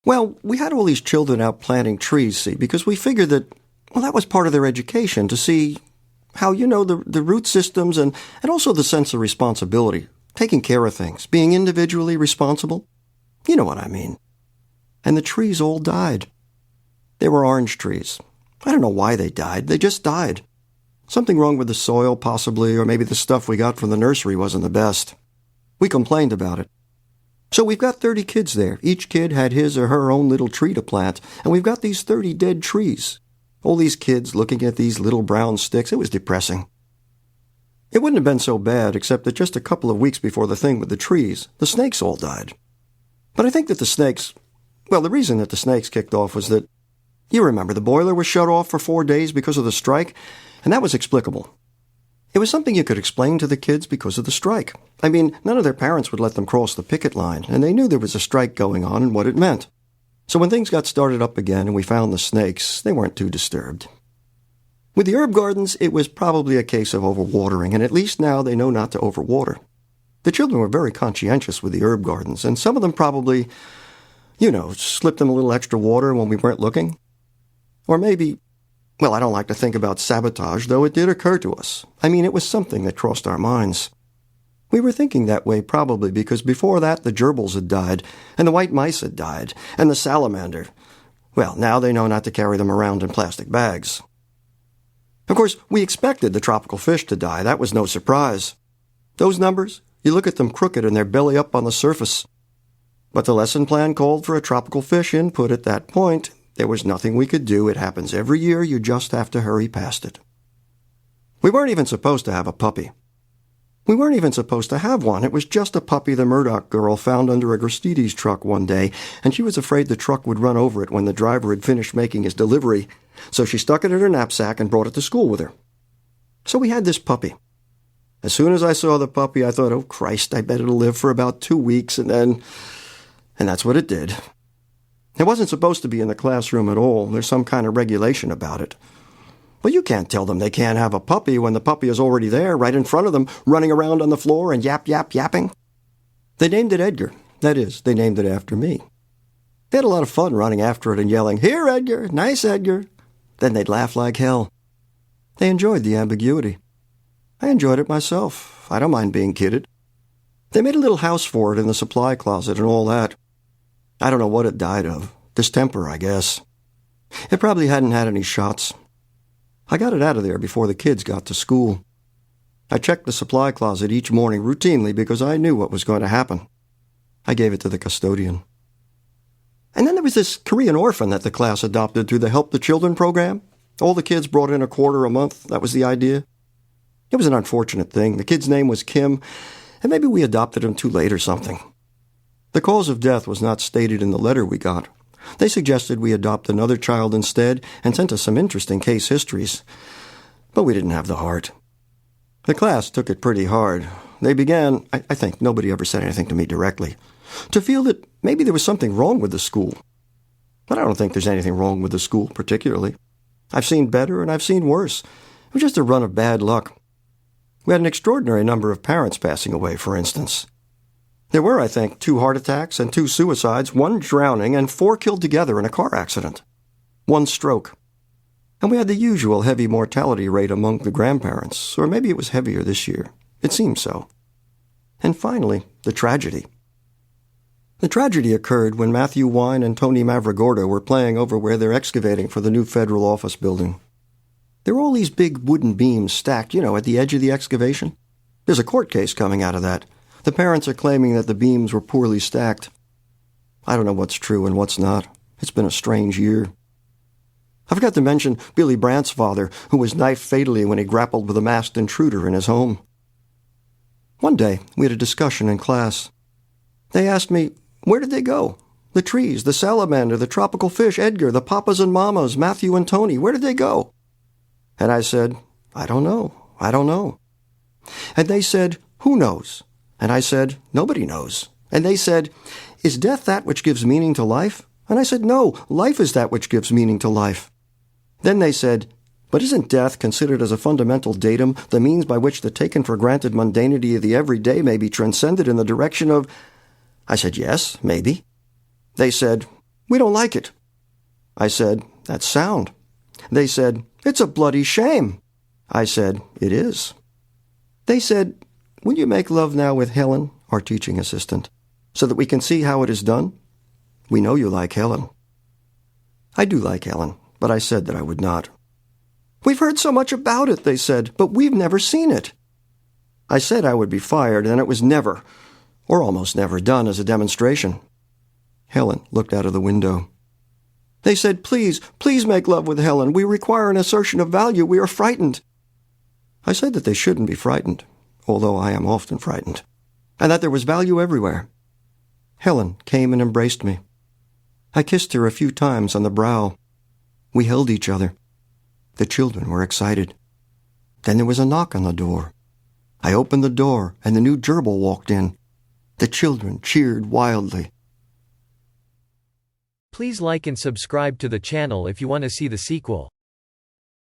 Well, we had all these children out planting trees, see, because we figured that, well, that was part of their education, to see how, the root systems and also the sense of responsibility, taking care of things, being individually responsible. You know what I mean. And the trees all died. They were orange trees. I don't know why they died. They just died. Something wrong with the soil, possibly, or maybe the stuff we got from the nursery wasn't the best. We complained about it. So we've got 30 kids there. Each kid had his or her own little tree to plant, and we've got these 30 dead trees. All these kids looking at these little brown sticks. It was depressing. It wouldn't have been so bad, except that just a couple of weeks before the thing with the trees, the snakes all died. But I think that the reason that the snakes kicked off was that, you remember, the boiler was shut off for 4 days because of the strike, and that was explicable. It was something you could explain to the kids because of the strike. I mean, none of their parents would let them cross the picket line, and they knew there was a strike going on and what it meant. So when things got started up again and we found the snakes, they weren't too disturbed. With the herb gardens, it was probably a case of overwatering, and at least now they know not to overwater. The children were very conscientious with the herb gardens, and some of them probably, slipped them a little extra water when we weren't looking. Or maybe, well, I don't like to think about sabotage, though it did occur to us. I mean, it was something that crossed our minds. We were thinking that way probably because before that the gerbils had died, and the white mice had died, and the salamander. Well, now they know not to carry them around in plastic bags. Of course, we expected the tropical fish to die. That was no surprise. Those numbers, you look at them crooked and their belly up on the surface. But the lesson plan called for a tropical fish input at that point. There was nothing we could do. It happens every year. You just have to hurry past it. We weren't even supposed to have a puppy. We weren't even supposed to have one. It was just a puppy the Murdoch girl found under a Gristedes truck one day, and she was afraid the truck would run over it when the driver had finished making his delivery, so she stuck it in her knapsack and brought it to school with her. So we had this puppy. As soon as I saw the puppy, I thought, oh Christ, I bet it'll live for about 2 weeks, and that's what it did. It wasn't supposed to be in the classroom at all. There's some kind of regulation about it. But you can't tell them they can't have a puppy when the puppy is already there, right in front of them, running around on the floor and yapping. They named it Edgar. That is, they named it after me. They had a lot of fun running after it and yelling, "Here, Edgar! Nice, Edgar!" Then they'd laugh like hell. They enjoyed the ambiguity. I enjoyed it myself. I don't mind being kidded. They made a little house for it in the supply closet and all that. I don't know what it died of. Distemper, I guess. It probably hadn't had any shots. I got it out of there before the kids got to school. I checked the supply closet each morning routinely because I knew what was going to happen. I gave it to the custodian. And then there was this Korean orphan that the class adopted through the Help the Children program. All the kids brought in $quarter a month. That was the idea. It was an unfortunate thing. The kid's name was Kim, and maybe we adopted him too late or something. The cause of death was not stated in the letter we got. They suggested we adopt another child instead and sent us some interesting case histories. But we didn't have the heart. The class took it pretty hard. They began, I think nobody ever said anything to me directly, to feel that maybe there was something wrong with the school. But I don't think there's anything wrong with the school particularly. I've seen better and I've seen worse. It was just a run of bad luck. We had an extraordinary number of parents passing away, for instance. There were, I think, 2 heart attacks and 2 suicides, 1 drowning, and 4 killed together in a car accident. 1 stroke. And we had the usual heavy mortality rate among the grandparents, or maybe it was heavier this year. It seemed so. And finally, the tragedy. The tragedy occurred when Matthew Wine and Tony Mavragorda were playing over where they're excavating for the new federal office building. There were all these big wooden beams stacked, at the edge of the excavation. There's a court case coming out of that. The parents are claiming that the beams were poorly stacked. I don't know what's true and what's not. It's been a strange year. I forgot to mention Billy Brandt's father, who was knifed fatally when he grappled with a masked intruder in his home. One day, we had a discussion in class. They asked me, where did they go? The trees, the salamander, the tropical fish, Edgar, the papas and mamas, Matthew and Tony, where did they go? And I said, I don't know. And they said, who knows? And I said, nobody knows. And they said, is death that which gives meaning to life? And I said, no, life is that which gives meaning to life. Then they said, but isn't death considered as a fundamental datum, the means by which the taken-for-granted mundanity of the everyday may be transcended in the direction of... I said, yes, maybe. They said, "We don't like it." I said, "That's sound." They said, "It's a bloody shame." I said, "It is." They said, "Will you make love now with Helen, our teaching assistant, so that we can see how it is done? We know you like Helen." I do like Helen, but I said that I would not. "We've heard so much about it," they said, "but we've never seen it." I said I would be fired, and it was never, or almost never, done as a demonstration. Helen looked out of the window. They said, "Please, please make love with Helen. We require an assertion of value. We are frightened." I said that they shouldn't be frightened, although I am often frightened, and that there was value everywhere. Helen came and embraced me. I kissed her a few times on the brow. We held each other. The children were excited. Then there was a knock on the door. I opened the door, and the new gerbil walked in. The children cheered wildly. Please like and subscribe to the channel if you want to see the sequel.